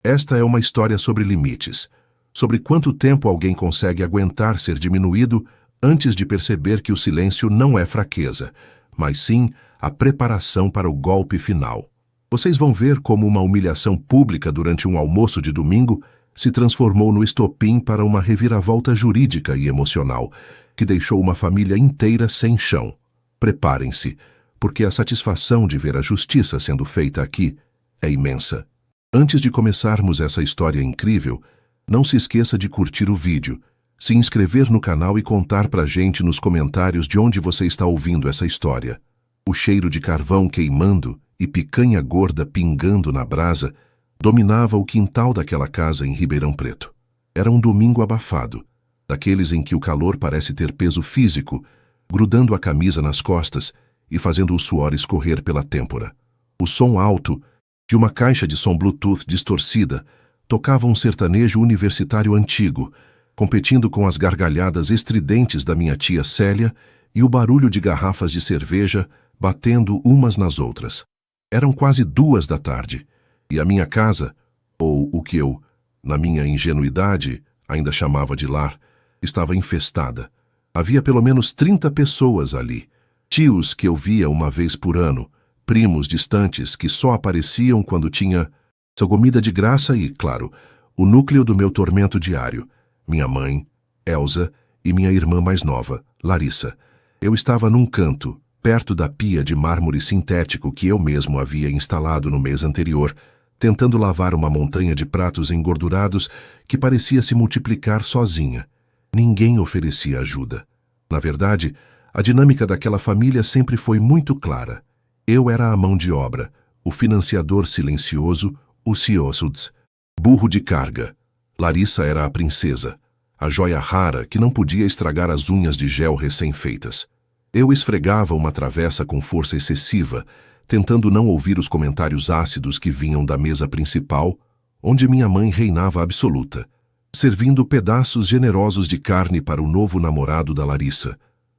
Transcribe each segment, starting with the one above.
Esta é uma história sobre limites, sobre quanto tempo alguém consegue aguentar ser diminuído antes de perceber que o silêncio não é fraqueza, mas sim a preparação para o golpe final. Vocês vão ver como uma humilhação pública durante um almoço de domingo se transformou no estopim para uma reviravolta jurídica e emocional, que deixou uma família inteira sem chão. Preparem-se, porque a satisfação de ver a justiça sendo feita aqui é imensa. Antes de começarmos essa história incrível, não se esqueça de curtir o vídeo, se inscrever no canal e contar pra gente nos comentários de onde você está ouvindo essa história. O cheiro de carvão queimando e picanha gorda pingando na brasa dominava o quintal daquela casa em Ribeirão Preto. Era um domingo abafado, daqueles em que o calor parece ter peso físico, grudando a camisa nas costas e fazendo o suor escorrer pela têmpora. O som alto de uma caixa de som Bluetooth distorcida tocava um sertanejo universitário antigo, competindo com as gargalhadas estridentes da minha tia Célia e o barulho de garrafas de cerveja batendo umas nas outras. Eram quase 2 da tarde, e a minha casa, ou o que eu, na minha ingenuidade, ainda chamava de lar, estava infestada. Havia pelo menos 30 pessoas ali, tios que eu via uma vez por ano, primos distantes que só apareciam quando tinha sua comida de graça e, claro, o núcleo do meu tormento diário, minha mãe, Elsa, e minha irmã mais nova, Larissa. Eu estava num canto, perto da pia de mármore sintético que eu mesmo havia instalado no mês anterior, tentando lavar uma montanha de pratos engordurados que parecia se multiplicar sozinha. Ninguém oferecia ajuda. Na verdade, a dinâmica daquela família sempre foi muito clara. Eu era a mão de obra, o financiador silencioso, o Ciosuds, burro de carga. Larissa era a princesa, a joia rara que não podia estragar as unhas de gel recém-feitas. Eu esfregava uma travessa com força excessiva, tentando não ouvir os comentários ácidos que vinham da mesa principal, onde minha mãe reinava absoluta, servindo pedaços generosos de carne para o novo namorado da Larissa,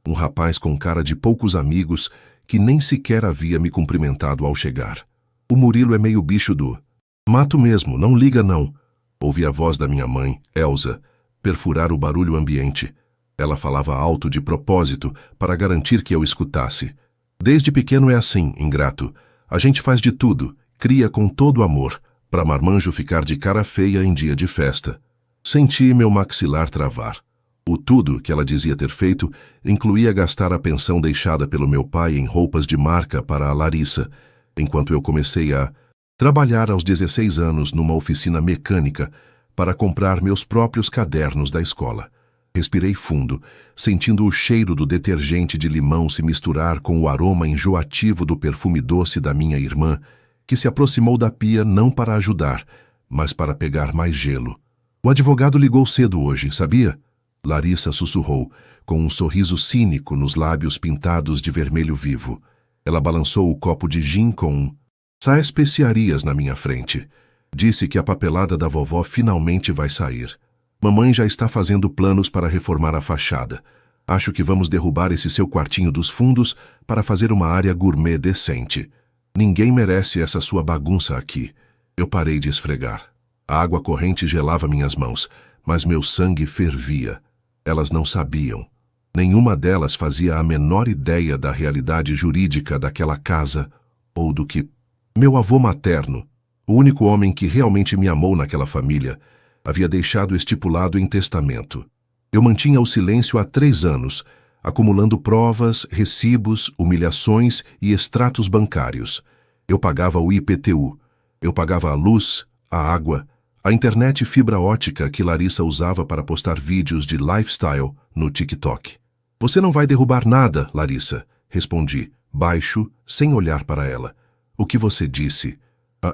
um rapaz com cara de poucos amigos que nem sequer havia me cumprimentado ao chegar. O Murilo é meio bicho do mato mesmo, não liga não. Ouvi a voz da minha mãe, Elsa, perfurar o barulho ambiente. Ela falava alto de propósito para garantir que eu escutasse. Desde pequeno é assim, ingrato. A gente faz de tudo, cria com todo amor, para marmanjo ficar de cara feia em dia de festa. Senti meu maxilar travar. O tudo que ela dizia ter feito incluía gastar a pensão deixada pelo meu pai em roupas de marca para a Larissa, enquanto eu comecei a trabalhar aos 16 anos numa oficina mecânica para comprar meus próprios cadernos da escola. Respirei fundo, sentindo o cheiro do detergente de limão se misturar com o aroma enjoativo do perfume doce da minha irmã, que se aproximou da pia não para ajudar, mas para pegar mais gelo. O advogado ligou cedo hoje, sabia? Larissa sussurrou, com um sorriso cínico nos lábios pintados de vermelho vivo. Ela balançou o copo de gin com especiarias na minha frente. Disse que a papelada da vovó finalmente vai sair. Mamãe já está fazendo planos para reformar a fachada. Acho que vamos derrubar esse seu quartinho dos fundos para fazer uma área gourmet decente. Ninguém merece essa sua bagunça aqui. Eu parei de esfregar. A água corrente gelava minhas mãos, mas meu sangue fervia. Elas não sabiam. Nenhuma delas fazia a menor ideia da realidade jurídica daquela casa ou do que meu avô materno, o único homem que realmente me amou naquela família, havia deixado estipulado em testamento. Eu mantinha o silêncio há 3 anos, acumulando provas, recibos, humilhações e extratos bancários. Eu pagava o IPTU, eu pagava a luz, a água, a internet fibra ótica que Larissa usava para postar vídeos de lifestyle no TikTok. Você não vai derrubar nada, Larissa, respondi, baixo, sem olhar para ela. O que você disse?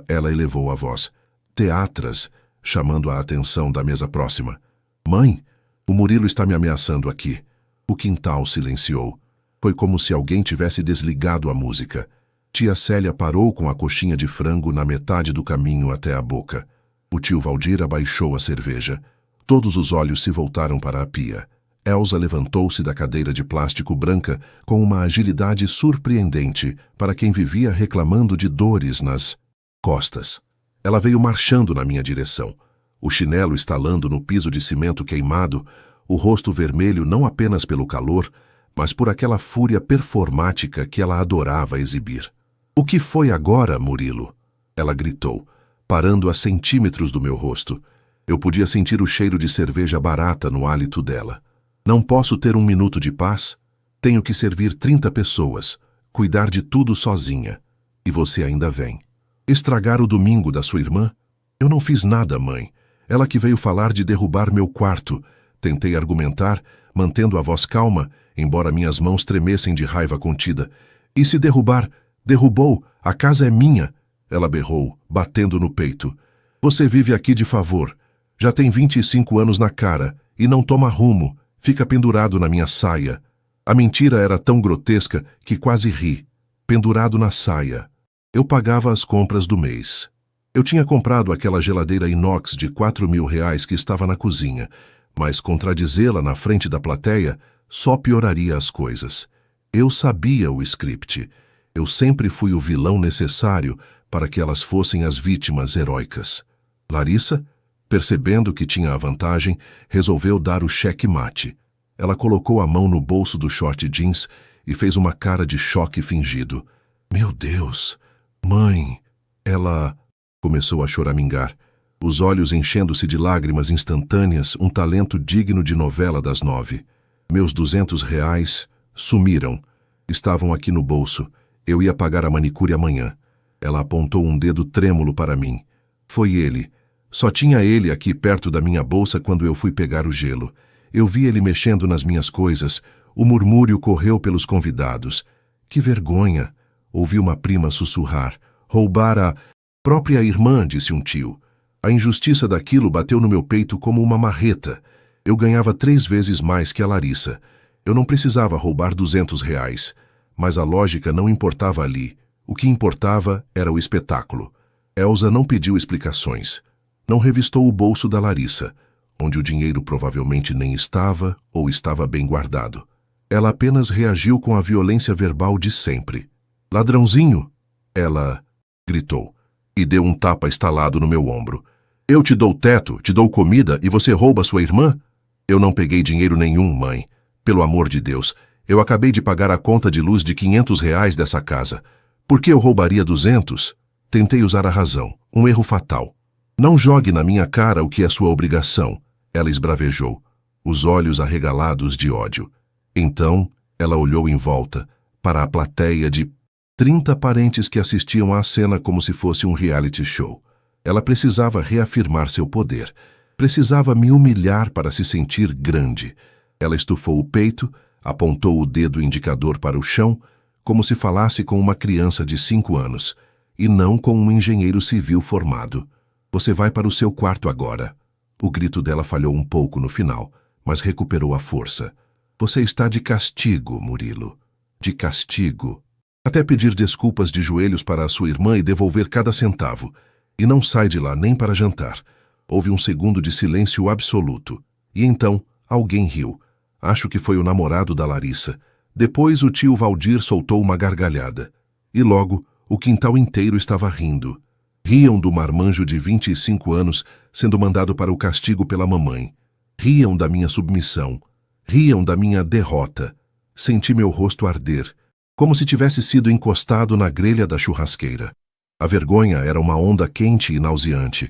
Ela elevou a voz. Teatras, chamando a atenção da mesa próxima. Mãe, o Murilo está me ameaçando aqui. O quintal silenciou. Foi como se alguém tivesse desligado a música. Tia Célia parou com a coxinha de frango na metade do caminho até a boca. O tio Valdir abaixou a cerveja. Todos os olhos se voltaram para a pia. Elsa levantou-se da cadeira de plástico branca com uma agilidade surpreendente para quem vivia reclamando de dores nas costas. Ela veio marchando na minha direção, o chinelo estalando no piso de cimento queimado, o rosto vermelho não apenas pelo calor, mas por aquela fúria performática que ela adorava exibir. "O que foi agora, Murilo?" Ela gritou, parando a centímetros do meu rosto. Eu podia sentir o cheiro de cerveja barata no hálito dela. "Não posso ter um minuto de paz? Tenho que servir 30 pessoas, cuidar de tudo sozinha. E você ainda vem. Estragar o domingo da sua irmã? Eu não fiz nada, mãe. Ela que veio falar de derrubar meu quarto." Tentei argumentar, mantendo a voz calma, embora minhas mãos tremessem de raiva contida. "E se derrubar? Derrubou, a casa é minha." Ela berrou, batendo no peito. "Você vive aqui de favor. Já tem 25 anos na cara e não toma rumo, fica pendurado na minha saia." A mentira era tão grotesca que quase ri. Pendurado na saia. Eu pagava as compras do mês. Eu tinha comprado aquela geladeira inox de R$ 4.000 que estava na cozinha, mas contradizê-la na frente da plateia só pioraria as coisas. Eu sabia o script. Eu sempre fui o vilão necessário para que elas fossem as vítimas heróicas. Larissa, percebendo que tinha a vantagem, resolveu dar o cheque-mate. Ela colocou a mão no bolso do short jeans e fez uma cara de choque fingido. "Meu Deus, mãe!" Ela começou a choramingar, os olhos enchendo-se de lágrimas instantâneas, um talento digno de novela das 9. Meus R$ 200 sumiram. Estavam aqui no bolso. Eu ia pagar a manicure amanhã. Ela apontou um dedo trêmulo para mim. Foi ele. Só tinha ele aqui perto da minha bolsa quando eu fui pegar o gelo. Eu vi ele mexendo nas minhas coisas. O murmúrio correu pelos convidados. "Que vergonha!" Ouvi uma prima sussurrar. "Roubar a própria irmã", disse um tio. A injustiça daquilo bateu no meu peito como uma marreta. Eu ganhava 3 vezes mais que a Larissa. Eu não precisava roubar R$ 200, mas a lógica não importava ali. O que importava era o espetáculo. Elsa não pediu explicações. Não revistou o bolso da Larissa, onde o dinheiro provavelmente nem estava ou estava bem guardado. Ela apenas reagiu com a violência verbal de sempre. "Ladrãozinho!" Ela gritou e deu um tapa estalado no meu ombro. "Eu te dou teto, te dou comida e você rouba sua irmã?" "Eu não peguei dinheiro nenhum, mãe. Pelo amor de Deus, eu acabei de pagar a conta de luz de R$ 500 dessa casa. Por que eu roubaria 200? Tentei usar a razão, um erro fatal. "Não jogue na minha cara o que é sua obrigação", ela esbravejou, os olhos arregalados de ódio. Então, ela olhou em volta, para a plateia de 30 parentes que assistiam à cena como se fosse um reality show. Ela precisava reafirmar seu poder. Precisava me humilhar para se sentir grande. Ela estufou o peito, apontou o dedo indicador para o chão, como se falasse com uma criança de 5 anos, e não com um engenheiro civil formado. "Você vai para o seu quarto agora." O grito dela falhou um pouco no final, mas recuperou a força. "Você está de castigo, Murilo. De castigo. Até pedir desculpas de joelhos para a sua irmã e devolver cada centavo. E não sai de lá nem para jantar." Houve um segundo de silêncio absoluto. E então, alguém riu. Acho que foi o namorado da Larissa. Depois o tio Valdir soltou uma gargalhada. E logo, o quintal inteiro estava rindo. Riam do marmanjo de 25 anos sendo mandado para o castigo pela mamãe. Riam da minha submissão. Riam da minha derrota. Senti meu rosto arder, como se tivesse sido encostado na grelha da churrasqueira. A vergonha era uma onda quente e nauseante.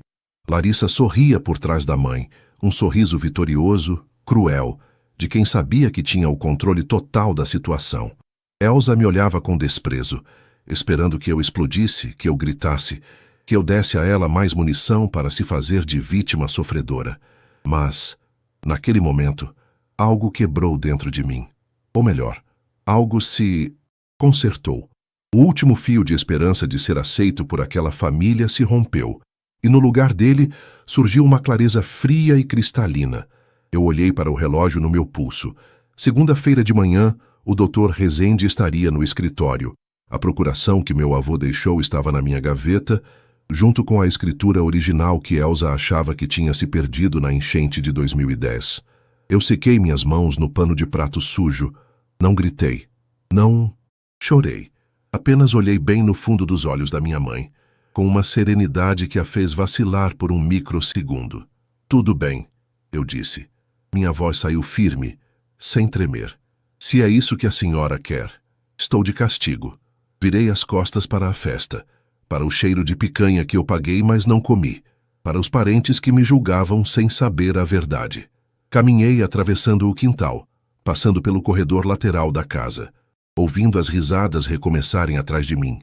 Larissa sorria por trás da mãe, um sorriso vitorioso, cruel, de quem sabia que tinha o controle total da situação. Elsa me olhava com desprezo, esperando que eu explodisse, que eu gritasse, que eu desse a ela mais munição para se fazer de vítima sofredora. Mas, naquele momento, algo quebrou dentro de mim. Ou melhor, algo se consertou. O último fio de esperança de ser aceito por aquela família se rompeu, e no lugar dele surgiu uma clareza fria e cristalina. Eu olhei para o relógio no meu pulso. Segunda-feira de manhã, o Dr. Rezende estaria no escritório. A procuração que meu avô deixou estava na minha gaveta, junto com a escritura original que Elsa achava que tinha se perdido na enchente de 2010. Eu sequei minhas mãos no pano de prato sujo. Não gritei. Não chorei. Apenas olhei bem no fundo dos olhos da minha mãe. com uma serenidade que a fez vacilar por um microsegundo. Tudo bem, eu disse. Minha voz saiu firme, sem tremer. Se é isso que a senhora quer, estou de castigo. Virei as costas para a festa, para o cheiro de picanha que eu paguei, mas não comi, para os parentes que me julgavam sem saber a verdade. Caminhei atravessando o quintal, passando pelo corredor lateral da casa, ouvindo as risadas recomeçarem atrás de mim.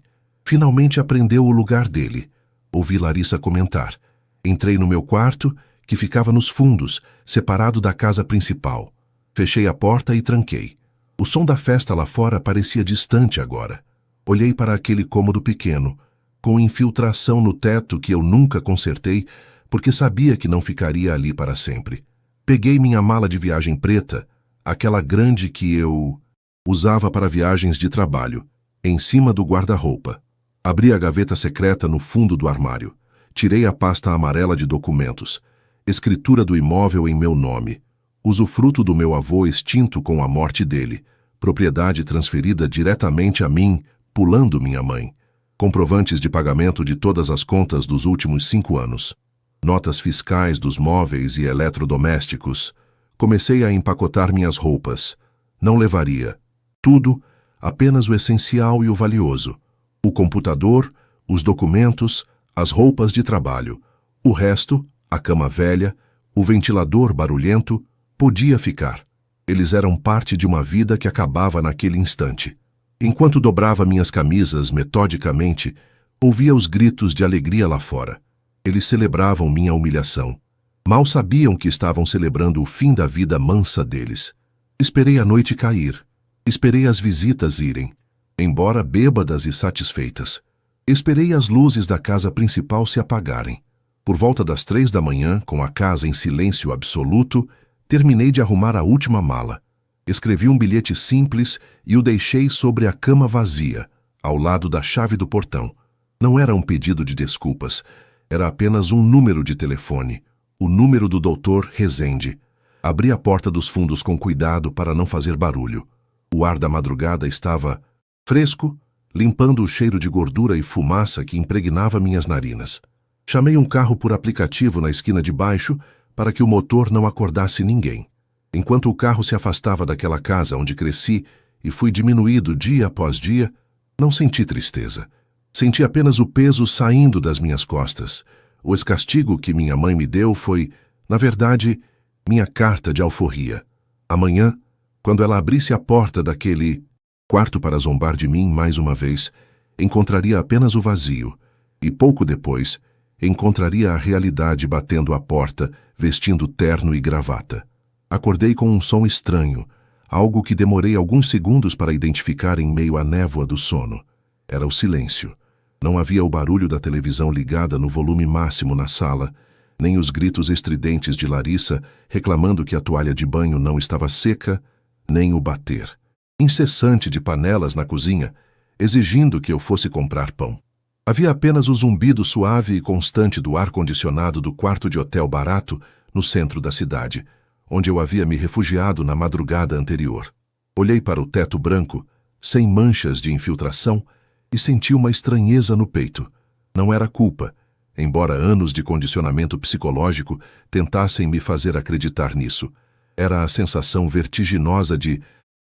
Finalmente aprendeu o lugar dele. Ouvi Larissa comentar. Entrei no meu quarto, que ficava nos fundos, separado da casa principal. Fechei a porta e tranquei. O som da festa lá fora parecia distante agora. Olhei para aquele cômodo pequeno, com infiltração no teto que eu nunca consertei, porque sabia que não ficaria ali para sempre. Peguei minha mala de viagem preta, aquela grande que eu usava para viagens de trabalho, em cima do guarda-roupa. Abri a gaveta secreta no fundo do armário. Tirei a pasta amarela de documentos. Escritura do imóvel em meu nome. Usufruto do meu avô extinto com a morte dele. Propriedade transferida diretamente a mim, pulando minha mãe. Comprovantes de pagamento de todas as contas dos últimos 5 anos. Notas fiscais dos móveis e eletrodomésticos. Comecei a empacotar minhas roupas. Não levaria. Tudo, apenas o essencial e o valioso. O computador, os documentos, as roupas de trabalho. O resto, a cama velha, o ventilador barulhento, podia ficar. Eles eram parte de uma vida que acabava naquele instante. Enquanto dobrava minhas camisas metodicamente, ouvia os gritos de alegria lá fora. Eles celebravam minha humilhação. Mal sabiam que estavam celebrando o fim da vida mansa deles. Esperei a noite cair. Esperei as visitas irem, embora bêbadas e satisfeitas. Esperei as luzes da casa principal se apagarem. Por volta das 3 da manhã, com a casa em silêncio absoluto, terminei de arrumar a última mala. Escrevi um bilhete simples e o deixei sobre a cama vazia, ao lado da chave do portão. Não era um pedido de desculpas, era apenas um número de telefone, o número do Dr. Rezende. Abri a porta dos fundos com cuidado para não fazer barulho. O ar da madrugada estava fresco, limpando o cheiro de gordura e fumaça que impregnava minhas narinas. Chamei um carro por aplicativo na esquina de baixo para que o motor não acordasse ninguém. Enquanto o carro se afastava daquela casa onde cresci e fui diminuído dia após dia, não senti tristeza. Senti apenas o peso saindo das minhas costas. O castigo que minha mãe me deu foi, na verdade, minha carta de alforria. Amanhã, quando ela abrisse a porta daquele quarto para zombar de mim mais uma vez, encontraria apenas o vazio, e pouco depois, encontraria a realidade batendo à porta, vestindo terno e gravata. Acordei com um som estranho, algo que demorei alguns segundos para identificar em meio à névoa do sono. Era o silêncio. Não havia o barulho da televisão ligada no volume máximo na sala, nem os gritos estridentes de Larissa reclamando que a toalha de banho não estava seca, nem o bater incessante de panelas na cozinha, exigindo que eu fosse comprar pão. Havia apenas o zumbido suave e constante do ar-condicionado do quarto de hotel barato no centro da cidade, onde eu havia me refugiado na madrugada anterior. Olhei para o teto branco, sem manchas de infiltração, e senti uma estranheza no peito. Não era culpa, embora anos de condicionamento psicológico tentassem me fazer acreditar nisso. Era a sensação vertiginosa de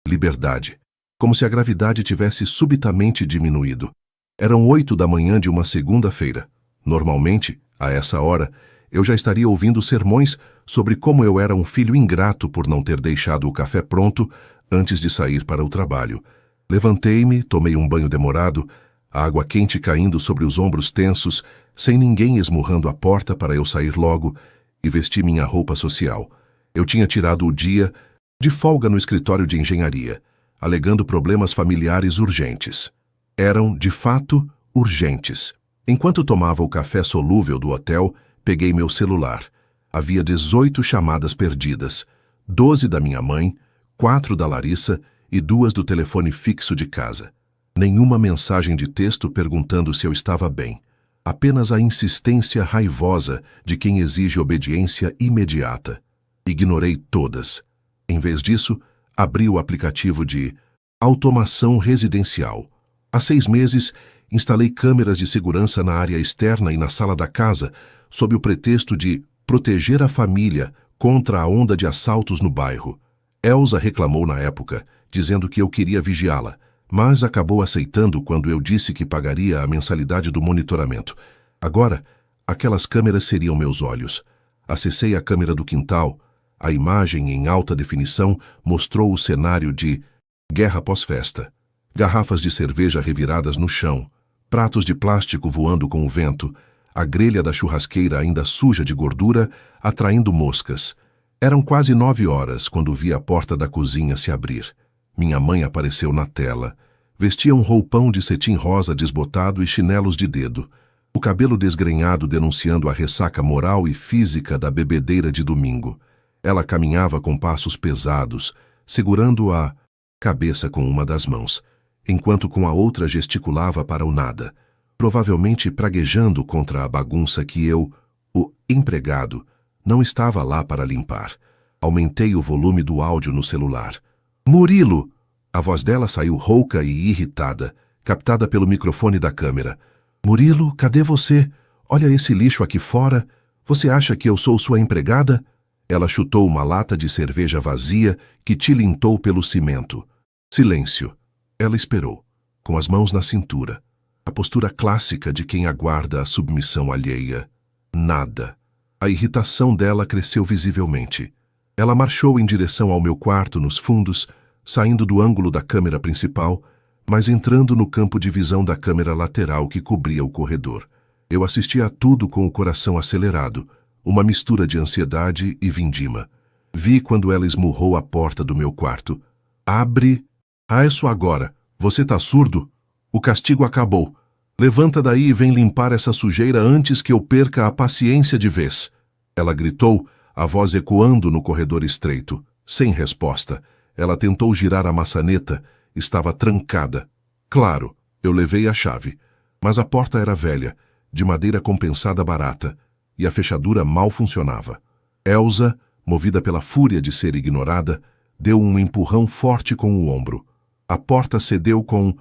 liberdade, como se a gravidade tivesse subitamente diminuído. Eram 8 da manhã de uma segunda-feira. Normalmente, a essa hora, eu já estaria ouvindo sermões sobre como eu era um filho ingrato por não ter deixado o café pronto antes de sair para o trabalho. Levantei-me, tomei um banho demorado, a água quente caindo sobre os ombros tensos, sem ninguém esmurrando a porta para eu sair logo, e vesti minha roupa social. Eu tinha tirado o dia de folga no escritório de engenharia, alegando problemas familiares urgentes. Eram, de fato, urgentes. Enquanto tomava o café solúvel do hotel, peguei meu celular. Havia 18 chamadas perdidas, 12 da minha mãe, 4 da Larissa e 2 do telefone fixo de casa. Nenhuma mensagem de texto perguntando se eu estava bem. Apenas a insistência raivosa de quem exige obediência imediata. Ignorei todas. Em vez disso, abri o aplicativo de automação residencial. Há 6 meses, Instalei câmeras de segurança na área externa e na sala da casa, sob o pretexto de proteger a família contra a onda de assaltos no bairro. Elsa reclamou na época, dizendo que eu queria vigiá-la, mas acabou aceitando quando eu disse que pagaria a mensalidade do monitoramento. Agora, aquelas câmeras seriam meus olhos. Acessei a câmera do quintal. A imagem em alta definição mostrou o cenário de guerra pós-festa. Garrafas de cerveja reviradas no chão, pratos de plástico voando com o vento, a grelha da churrasqueira ainda suja de gordura, atraindo moscas. Eram quase 9 horas quando vi a porta da cozinha se abrir. Minha mãe apareceu na tela. Vestia um roupão de cetim rosa desbotado e chinelos de dedo. O cabelo desgrenhado denunciando a ressaca moral e física da bebedeira de domingo. Ela caminhava com passos pesados, segurando a cabeça com uma das mãos, enquanto com a outra gesticulava para o nada, provavelmente praguejando contra a bagunça que eu, o empregado, não estava lá para limpar. Aumentei o volume do áudio no celular. Murilo! A voz dela saiu rouca e irritada, captada pelo microfone da câmera. Murilo, cadê você? Olha esse lixo aqui fora. Você acha que eu sou sua empregada? Ela chutou uma lata de cerveja vazia que tilintou pelo cimento. Silêncio. Ela esperou, com as mãos na cintura. A postura clássica de quem aguarda a submissão alheia. Nada. A irritação dela cresceu visivelmente. Ela marchou em direção ao meu quarto nos fundos, saindo do ângulo da câmera principal, mas entrando no campo de visão da câmera lateral que cobria o corredor. Eu assistia a tudo com o coração acelerado, uma mistura de ansiedade e vindima. Vi quando ela esmurrou a porta do meu quarto. Abre! Ah, é só agora. Você tá surdo? O castigo acabou. Levanta daí e vem limpar essa sujeira antes que eu perca a paciência de vez. Ela gritou, a voz ecoando no corredor estreito. Sem resposta. Ela tentou girar a maçaneta. Estava trancada. Claro, eu levei a chave. Mas a porta era velha, de madeira compensada barata, e a fechadura mal funcionava. Elsa, movida pela fúria de ser ignorada, deu um empurrão forte com o ombro. A porta cedeu com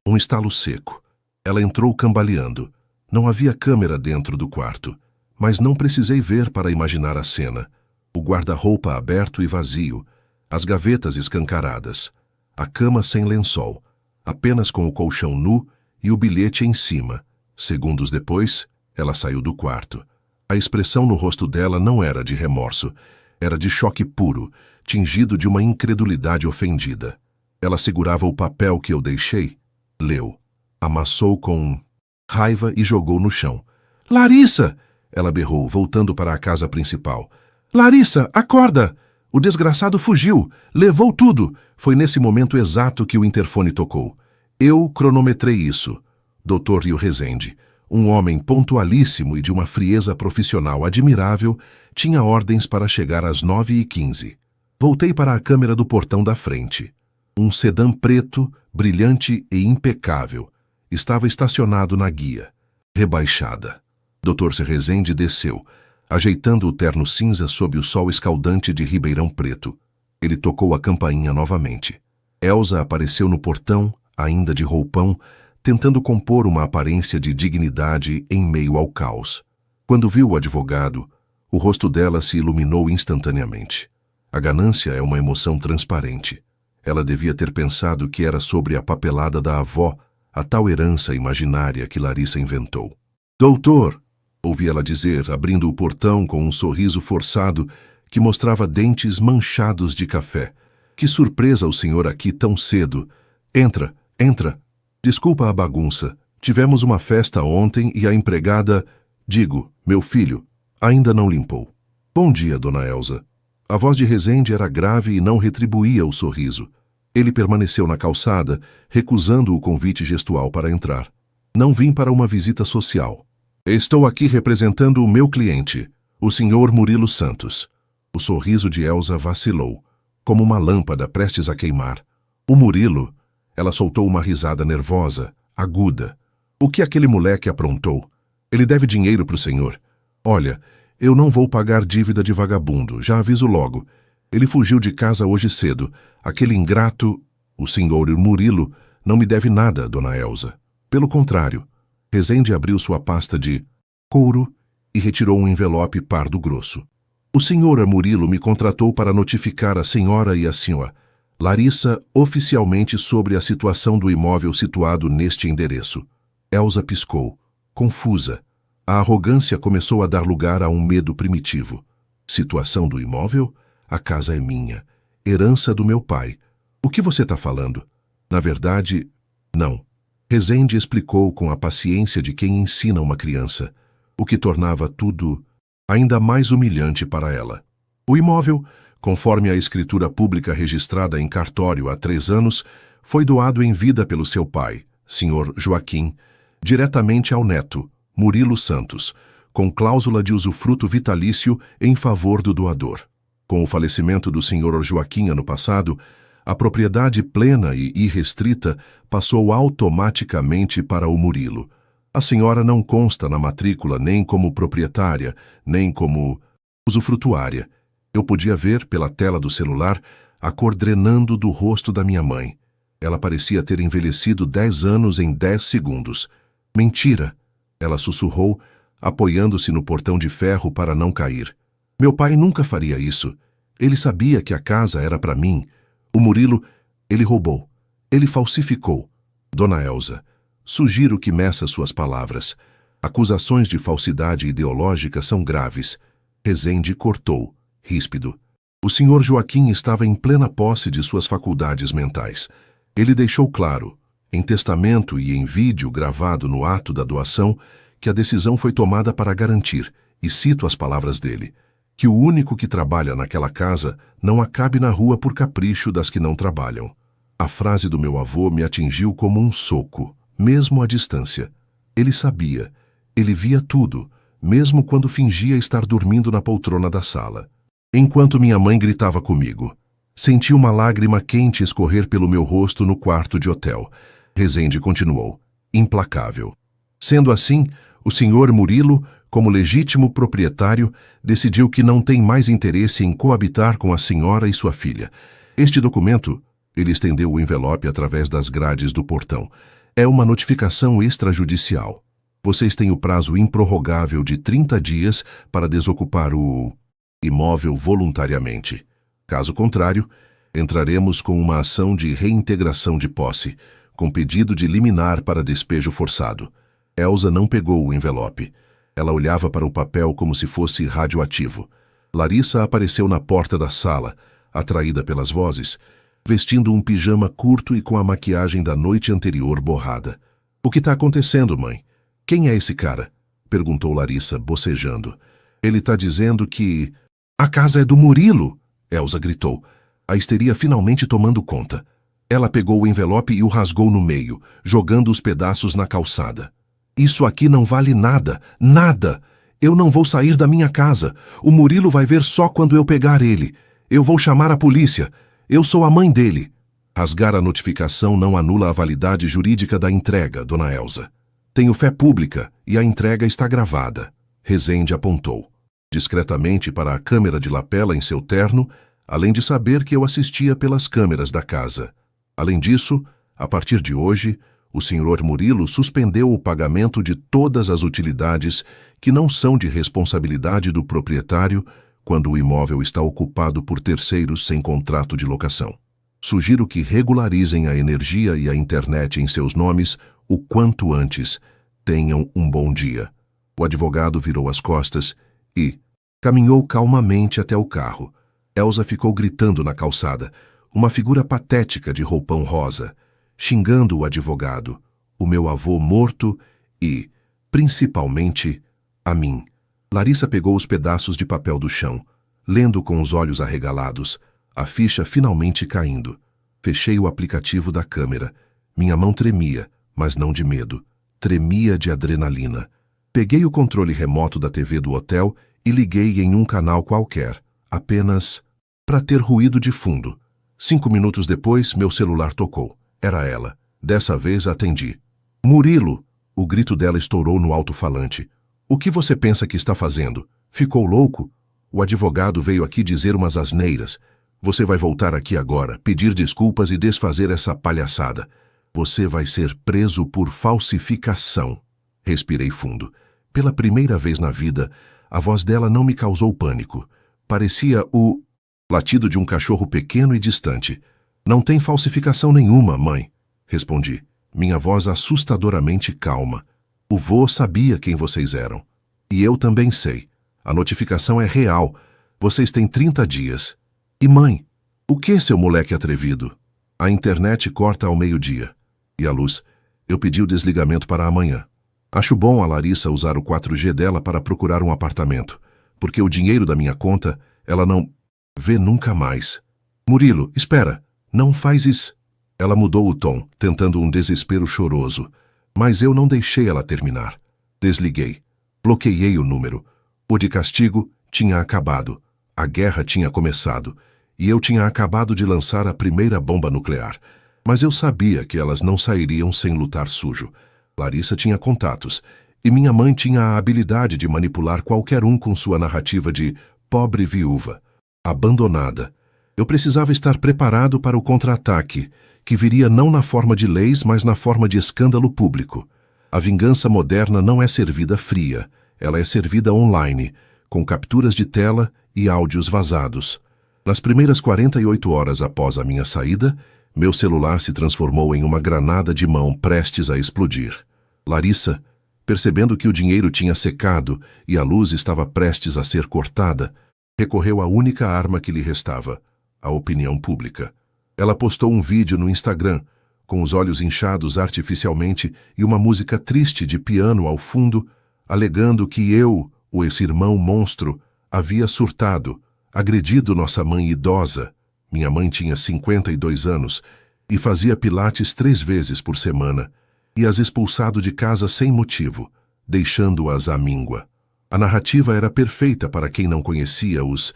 um estalo seco. Ela entrou cambaleando. Não havia câmera dentro do quarto, mas não precisei ver para imaginar a cena. O guarda-roupa aberto e vazio, as gavetas escancaradas, a cama sem lençol, apenas com o colchão nu e o bilhete em cima. Segundos depois, ela saiu do quarto. A expressão no rosto dela não era de remorso, era de choque puro, tingido de uma incredulidade ofendida. Ela segurava o papel que eu deixei, leu, amassou com raiva e jogou no chão. Larissa! Ela berrou, voltando para a casa principal. Larissa, acorda! O desgraçado fugiu, levou tudo. Foi nesse momento exato que o interfone tocou. Eu cronometrei isso. Dr. Rio Rezende, um homem pontualíssimo e de uma frieza profissional admirável, tinha ordens para chegar às 9h15. Voltei para a câmera do portão da frente. Um sedã preto, brilhante e impecável, estava estacionado na guia, rebaixada. Dr. Rezende desceu, ajeitando o terno cinza sob o sol escaldante de Ribeirão Preto. Ele tocou a campainha novamente. Elsa apareceu no portão, ainda de roupão, tentando compor uma aparência de dignidade em meio ao caos. Quando viu o advogado, o rosto dela se iluminou instantaneamente. A ganância é uma emoção transparente. Ela devia ter pensado que era sobre a papelada da avó, a tal herança imaginária que Larissa inventou. Doutor! Ouvi ela dizer, abrindo o portão com um sorriso forçado que mostrava dentes manchados de café. Que surpresa o senhor aqui tão cedo. Entra, entra. Desculpa a bagunça. Tivemos uma festa ontem e a empregada, meu filho, ainda não limpou. Bom dia, dona Elsa. A voz de Rezende era grave e não retribuía o sorriso. Ele permaneceu na calçada, recusando o convite gestual para entrar. Não vim para uma visita social. Estou aqui representando o meu cliente, o senhor Murilo Santos. O sorriso de Elsa vacilou, como uma lâmpada prestes a queimar. O Murilo... Ela soltou uma risada nervosa, aguda. O que aquele moleque aprontou? Ele deve dinheiro para o senhor. Olha, eu não vou pagar dívida de vagabundo, já aviso logo. Ele fugiu de casa hoje cedo. Aquele ingrato, o senhor Murilo, não me deve nada, dona Elsa. Pelo contrário, Rezende abriu sua pasta de couro e retirou um envelope pardo grosso. O Sr. Murilo me contratou para notificar a senhora e a senhora Larissa oficialmente sobre a situação do imóvel situado neste endereço. Elsa piscou, confusa. A arrogância começou a dar lugar a um medo primitivo. Situação do imóvel? A casa é minha. Herança do meu pai. O que você está falando? Na verdade, não. Rezende explicou com a paciência de quem ensina uma criança, o que tornava tudo ainda mais humilhante para ela. O imóvel, conforme a escritura pública registrada em cartório há 3 anos, foi doado em vida pelo seu pai, Sr. Joaquim, diretamente ao neto, Murilo Santos, com cláusula de usufruto vitalício em favor do doador. Com o falecimento do Sr. Joaquim ano passado, a propriedade plena e irrestrita passou automaticamente para o Murilo. A senhora não consta na matrícula nem como proprietária, nem como usufrutuária. Eu podia ver, pela tela do celular, a cor drenando do rosto da minha mãe. Ela parecia ter envelhecido 10 anos em 10 segundos. Mentira! Ela sussurrou, apoiando-se no portão de ferro para não cair. Meu pai nunca faria isso. Ele sabia que a casa era para mim. O Murilo, ele roubou. Ele falsificou. Dona Elsa, sugiro que meça suas palavras. Acusações de falsidade ideológica são graves. Rezende cortou, ríspido. O Sr. Joaquim estava em plena posse de suas faculdades mentais. Ele deixou claro, em testamento e em vídeo gravado no ato da doação, que a decisão foi tomada para garantir, e cito as palavras dele, que o único que trabalha naquela casa não acabe na rua por capricho das que não trabalham. A frase do meu avô me atingiu como um soco, mesmo à distância. Ele sabia, ele via tudo, mesmo quando fingia estar dormindo na poltrona da sala. Enquanto minha mãe gritava comigo, senti uma lágrima quente escorrer pelo meu rosto no quarto de hotel. Rezende continuou, implacável. Sendo assim, o Sr. Murilo, como legítimo proprietário, decidiu que não tem mais interesse em coabitar com a senhora e sua filha. Este documento, ele estendeu o envelope através das grades do portão, é uma notificação extrajudicial. Vocês têm o prazo improrrogável de 30 dias para desocupar o imóvel voluntariamente. Caso contrário, entraremos com uma ação de reintegração de posse, com pedido de liminar para despejo forçado. Elsa não pegou o envelope. Ela olhava para o papel como se fosse radioativo. Larissa apareceu na porta da sala, atraída pelas vozes, vestindo um pijama curto e com a maquiagem da noite anterior borrada. — O que está acontecendo, mãe? Quem é esse cara? Perguntou Larissa, bocejando. Ele está dizendo que... A casa é do Murilo! Elsa gritou, a histeria finalmente tomando conta. Ela pegou o envelope e o rasgou no meio, jogando os pedaços na calçada. Isso aqui não vale nada, nada! Eu não vou sair da minha casa. O Murilo vai ver só quando eu pegar ele. Eu vou chamar a polícia. Eu sou a mãe dele. Rasgar a notificação não anula a validade jurídica da entrega, dona Elsa. Tenho fé pública e a entrega está gravada. Rezende apontou discretamente para a câmera de lapela em seu terno, além de saber que eu assistia pelas câmeras da casa. Além disso, a partir de hoje, o Sr. Murilo suspendeu o pagamento de todas as utilidades que não são de responsabilidade do proprietário quando o imóvel está ocupado por terceiros sem contrato de locação. Sugiro que regularizem a energia e a internet em seus nomes o quanto antes. Tenham um bom dia. O advogado virou as costas e caminhou calmamente até o carro. Elsa ficou gritando na calçada, uma figura patética de roupão rosa, xingando o advogado, o meu avô morto e, principalmente, a mim. Larissa pegou os pedaços de papel do chão, lendo com os olhos arregalados, a ficha finalmente caindo. Fechei o aplicativo da câmera. Minha mão tremia, mas não de medo. Tremia de adrenalina. Peguei o controle remoto da TV do hotel e liguei em um canal qualquer, apenas para ter ruído de fundo. 5 minutos depois, meu celular tocou. Era ela. Dessa vez atendi. Murilo! O grito dela estourou no alto-falante. O que você pensa que está fazendo? Ficou louco? O advogado veio aqui dizer umas asneiras. Você vai voltar aqui agora, pedir desculpas e desfazer essa palhaçada. Você vai ser preso por falsificação. Respirei fundo. Pela primeira vez na vida, a voz dela não me causou pânico. Parecia o latido de um cachorro pequeno e distante. Não tem falsificação nenhuma, mãe, respondi, minha voz assustadoramente calma. O vô sabia quem vocês eram. E eu também sei. A notificação é real. Vocês têm 30 dias. E mãe, o que, seu moleque atrevido? A internet corta ao meio-dia. E a luz? Eu pedi o desligamento para amanhã. Acho bom a Larissa usar o 4G dela para procurar um apartamento, porque o dinheiro da minha conta, ela não vê nunca mais. Murilo, espera, não faz isso. Ela mudou o tom, tentando um desespero choroso, mas eu não deixei ela terminar. Desliguei. Bloqueei o número. O de castigo tinha acabado. A guerra tinha começado. E eu tinha acabado de lançar a primeira bomba nuclear. Mas eu sabia que elas não sairiam sem lutar sujo. Larissa tinha contatos. E minha mãe tinha a habilidade de manipular qualquer um com sua narrativa de pobre viúva. Abandonada. Eu precisava estar preparado para o contra-ataque, que viria não na forma de leis, mas na forma de escândalo público. A vingança moderna não é servida fria. Ela é servida online, com capturas de tela e áudios vazados. Nas primeiras 48 horas após a minha saída, meu celular se transformou em uma granada de mão prestes a explodir. Larissa, percebendo que o dinheiro tinha secado e a luz estava prestes a ser cortada, recorreu à única arma que lhe restava, a opinião pública. Ela postou um vídeo no Instagram, com os olhos inchados artificialmente e uma música triste de piano ao fundo, alegando que eu, o ex-irmão monstro, havia surtado, agredido nossa mãe idosa. Minha mãe tinha 52 anos e fazia pilates 3 vezes por semana, e as expulsado de casa sem motivo, deixando-as à míngua. A narrativa era perfeita para quem não conhecia os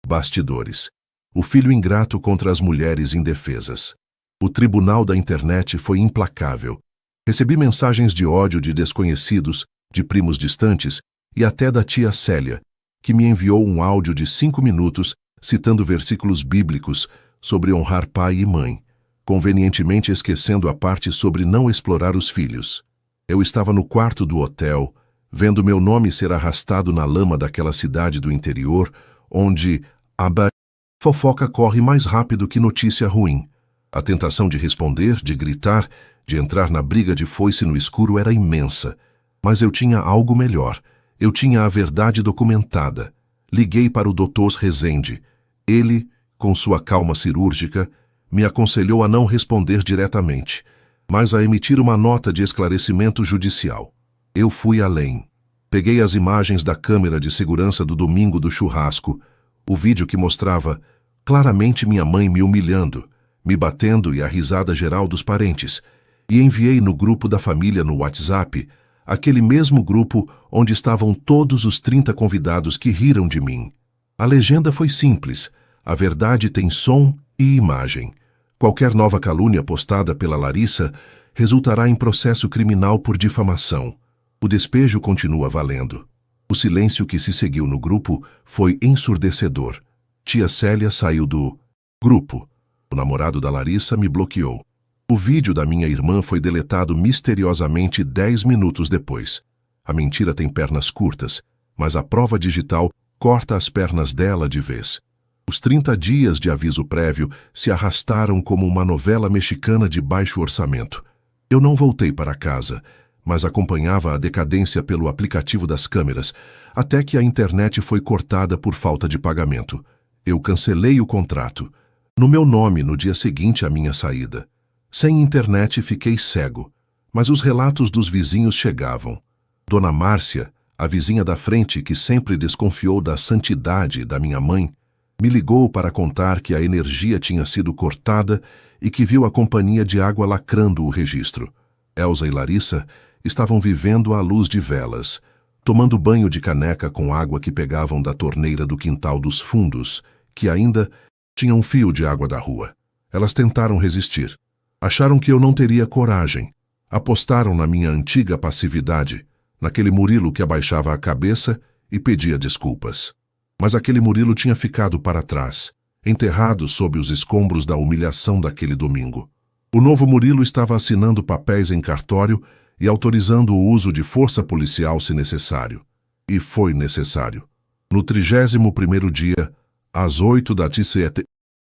bastidores. O filho ingrato contra as mulheres indefesas. O tribunal da internet foi implacável. Recebi mensagens de ódio de desconhecidos, de primos distantes e até da tia Célia, que me enviou um áudio de 5 minutos citando versículos bíblicos sobre honrar pai e mãe, convenientemente esquecendo a parte sobre não explorar os filhos. Eu estava no quarto do hotel, vendo meu nome ser arrastado na lama daquela cidade do interior, onde a fofoca corre mais rápido que notícia ruim. A tentação de responder, de gritar, de entrar na briga de foice no escuro era imensa. Mas eu tinha algo melhor. Eu tinha a verdade documentada. Liguei para o Dr. Rezende. Ele, com sua calma cirúrgica, me aconselhou a não responder diretamente, mas a emitir uma nota de esclarecimento judicial. Eu fui além. Peguei as imagens da câmera de segurança do domingo do churrasco, o vídeo que mostrava claramente minha mãe me humilhando, me batendo e a risada geral dos parentes, e enviei no grupo da família no WhatsApp, aquele mesmo grupo onde estavam todos os 30 convidados que riram de mim. A legenda foi simples: a verdade tem som e imagem. Qualquer nova calúnia postada pela Larissa resultará em processo criminal por difamação. O despejo continua valendo. O silêncio que se seguiu no grupo foi ensurdecedor. Tia Célia saiu do grupo. O namorado da Larissa me bloqueou. O vídeo da minha irmã foi deletado misteriosamente 10 minutos depois. A mentira tem pernas curtas, mas a prova digital corta as pernas dela de vez. Os 30 dias de aviso prévio se arrastaram como uma novela mexicana de baixo orçamento. Eu não voltei para casa, mas acompanhava a decadência pelo aplicativo das câmeras, até que a internet foi cortada por falta de pagamento. Eu cancelei o contrato. No meu nome, no dia seguinte à minha saída. Sem internet fiquei cego, mas os relatos dos vizinhos chegavam. Dona Márcia, a vizinha da frente que sempre desconfiou da santidade da minha mãe, me ligou para contar que a energia tinha sido cortada e que viu a companhia de água lacrando o registro. Elsa e Larissa estavam vivendo à luz de velas, tomando banho de caneca com água que pegavam da torneira do quintal dos fundos, que ainda tinha um fio de água da rua. Elas tentaram resistir. Acharam que eu não teria coragem. Apostaram na minha antiga passividade, naquele Murilo que abaixava a cabeça e pedia desculpas. Mas aquele Murilo tinha ficado para trás, enterrado sob os escombros da humilhação daquele domingo. O novo Murilo estava assinando papéis em cartório e autorizando o uso de força policial se necessário. E foi necessário. No 31º dia, às 8h17,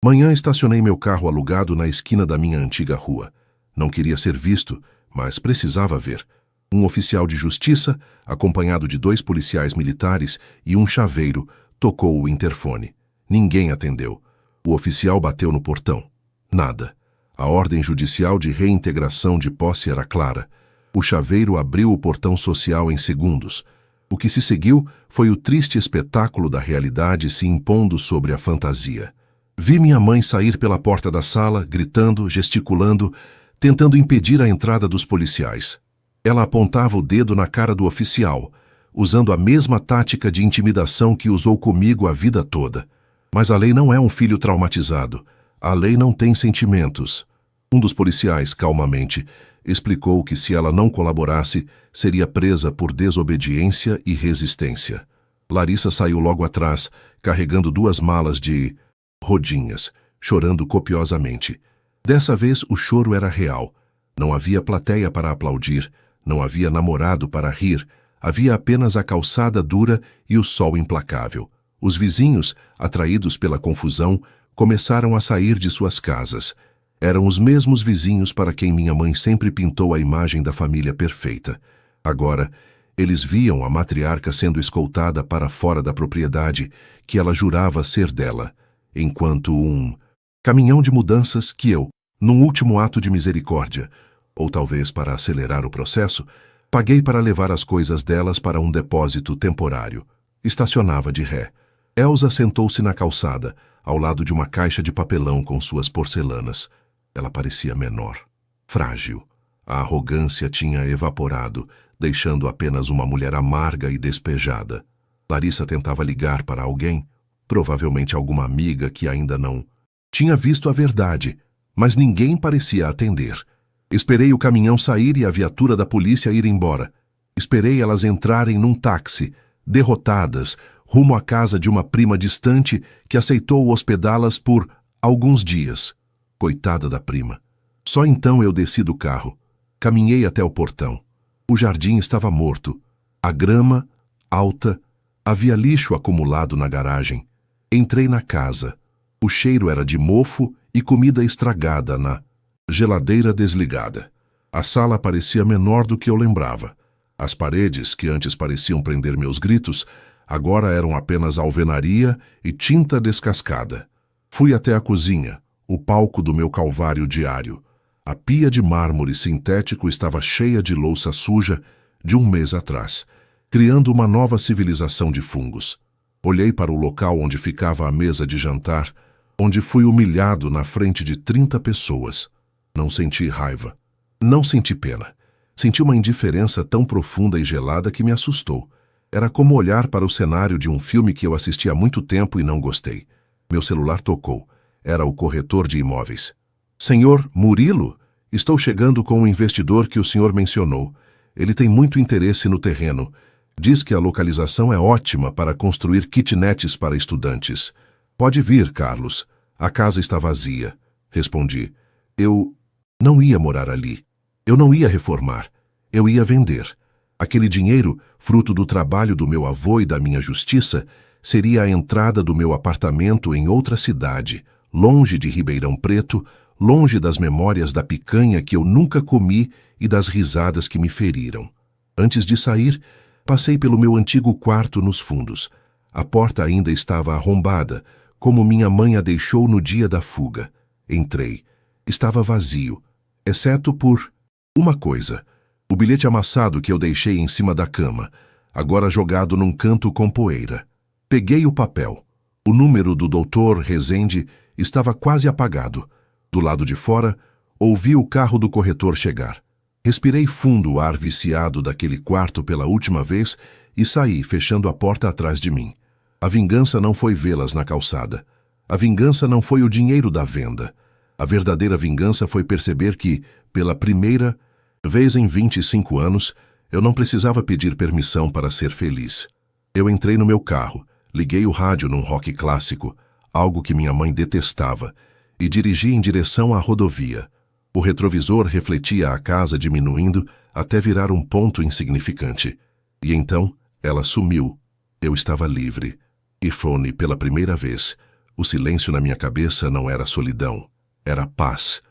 manhã, estacionei meu carro alugado na esquina da minha antiga rua. Não queria ser visto, mas precisava ver. Um oficial de justiça, acompanhado de 2 policiais militares e um chaveiro, tocou o interfone. Ninguém atendeu. O oficial bateu no portão. Nada. A ordem judicial de reintegração de posse era clara. O chaveiro abriu o portão social em segundos. O que se seguiu foi o triste espetáculo da realidade se impondo sobre a fantasia. Vi minha mãe sair pela porta da sala, gritando, gesticulando, tentando impedir a entrada dos policiais. Ela apontava o dedo na cara do oficial, usando a mesma tática de intimidação que usou comigo a vida toda. Mas a lei não é um filho traumatizado. A lei não tem sentimentos. Um dos policiais, calmamente, explicou que se ela não colaborasse, seria presa por desobediência e resistência. Larissa saiu logo atrás, carregando 2 malas de rodinhas, chorando copiosamente. Dessa vez o choro era real. Não havia plateia para aplaudir, não havia namorado para rir, havia apenas a calçada dura e o sol implacável. Os vizinhos, atraídos pela confusão, começaram a sair de suas casas. Eram os mesmos vizinhos para quem minha mãe sempre pintou a imagem da família perfeita. Agora, eles viam a matriarca sendo escoltada para fora da propriedade que ela jurava ser dela, enquanto um caminhão de mudanças que eu, num último ato de misericórdia, ou talvez para acelerar o processo, paguei para levar as coisas delas para um depósito temporário. Estacionava de ré. Elsa sentou-se na calçada, ao lado de uma caixa de papelão com suas porcelanas. Ela parecia menor, frágil. A arrogância tinha evaporado, deixando apenas uma mulher amarga e despejada. Larissa tentava ligar para alguém, provavelmente alguma amiga que ainda não tinha visto a verdade, mas ninguém parecia atender. Esperei o caminhão sair e a viatura da polícia ir embora. Esperei elas entrarem num táxi, derrotadas, rumo à casa de uma prima distante que aceitou hospedá-las por alguns dias. Coitada da prima. Só então eu desci do carro. Caminhei até o portão. O jardim estava morto. A grama, alta, havia lixo acumulado na garagem. Entrei na casa. O cheiro era de mofo e comida estragada na geladeira desligada. A sala parecia menor do que eu lembrava. As paredes, que antes pareciam prender meus gritos, agora eram apenas alvenaria e tinta descascada. Fui até a cozinha, o palco do meu calvário diário. A pia de mármore sintético estava cheia de louça suja de um mês atrás, criando uma nova civilização de fungos. Olhei para o local onde ficava a mesa de jantar, onde fui humilhado na frente de 30 pessoas. Não senti raiva. Não senti pena. Senti uma indiferença tão profunda e gelada que me assustou. Era como olhar para o cenário de um filme que eu assisti há muito tempo e não gostei. Meu celular tocou. Era o corretor de imóveis. Senhor Murilo, estou chegando com o investidor que o senhor mencionou. Ele tem muito interesse no terreno. Diz que a localização é ótima para construir kitnets para estudantes. Pode vir, Carlos. A casa está vazia. Respondi. Eu não ia morar ali. Eu não ia reformar. Eu ia vender. Aquele dinheiro, fruto do trabalho do meu avô e da minha justiça, seria a entrada do meu apartamento em outra cidade, longe de Ribeirão Preto, longe das memórias da picanha que eu nunca comi e das risadas que me feriram. Antes de sair, passei pelo meu antigo quarto nos fundos. A porta ainda estava arrombada, como minha mãe a deixou no dia da fuga. Entrei. Estava vazio, exceto por uma coisa. O bilhete amassado que eu deixei em cima da cama, agora jogado num canto com poeira. Peguei o papel. O número do Dr. Rezende estava quase apagado. Do lado de fora, ouvi o carro do corretor chegar. Respirei fundo o ar viciado daquele quarto pela última vez e saí, fechando a porta atrás de mim. A vingança não foi vê-las na calçada. A vingança não foi o dinheiro da venda. A verdadeira vingança foi perceber que, pela primeira vez em 25 anos, eu não precisava pedir permissão para ser feliz. Eu entrei no meu carro, liguei o rádio num rock clássico, algo que minha mãe detestava, e dirigi em direção à rodovia. O retrovisor refletia a casa diminuindo até virar um ponto insignificante. E então, ela sumiu. Eu estava livre. E Fone, pela primeira vez, o silêncio na minha cabeça não era solidão, era paz.